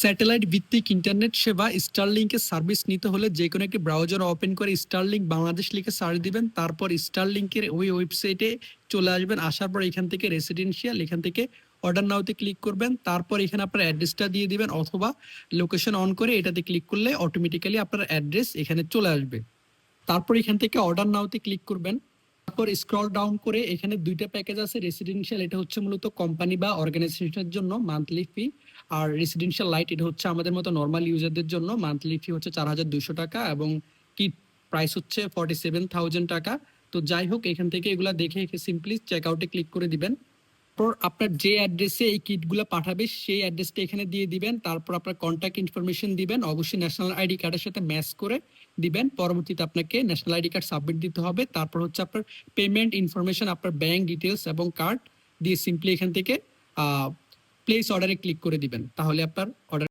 Satellite ভিত্তিক internet সেবা স্টারলিংকের service নিতে হলে যে কোনো একটি ব্রাউজার ওপেন করে স্টারলিংক বাংলাদেশ লিখে সার্চ দিবেন। তারপর স্টারলিংকের ওই ওয়েবসাইটে চলে আসবেন। আসার পর এখান থেকে রেসিডেন্সিয়াল, এখান থেকে অর্ডার নাওতে ক্লিক করবেন। তারপর এখানে আপনার অ্যাড্রেসটা দিয়ে দিবেন, অথবা লোকেশন অন করে এটাতে ক্লিক করলে অটোমেটিক্যালি আপনার অ্যাড্রেস এখানে চলে আসবে। তারপর এখান থেকে অর্ডার নাওতে ক্লিক করবেন। তারপর স্ক্রল ডাউন করে এখানে দুইটা প্যাকেজ আছে। রেসিডেন্সিয়াল এটা হচ্ছে মূলত কোম্পানি বা অর্গানাইজেশনের জন্য মান্থলি ফি, আর রেসিডেন্সিয়াল লাইট এটা হচ্ছে আমাদের মতো নর্মাল ইউজারদের জন্য। মান্থলি ফি হচ্ছে 4200 টাকা এবং কিট প্রাইস হচ্ছে 47,000 টাকা। তো যাই হোক, এখান থেকে এগুলা দেখে সিম্পলি চেক আউটে ক্লিক করে দিবেন। তারপর আপনার যে অ্যাড্রেসে এই কিটগুলো পাঠাবে সেই অ্যাড্রেসটা এখানে দিয়ে দিবেন। তারপর আপনার কন্ট্যাক্ট ইনফরমেশন দিবেন, অবশ্যই ন্যাশনাল আইডি কার্ডের সাথে ম্যাচ করে দিবেন। পরবর্তীতে আপনাকে ন্যাশনাল আইডি কার্ড সাবমিট দিতে হবে। তারপর হচ্ছে আপনার পেমেন্ট ইনফরমেশন, আপনার ব্যাংক ডিটেলস এবং কার্ড দিয়ে সিম্পলি এখান থেকে প্লেস অর্ডারে ক্লিক করে দিবেন। তাহলে আপনার অর্ডার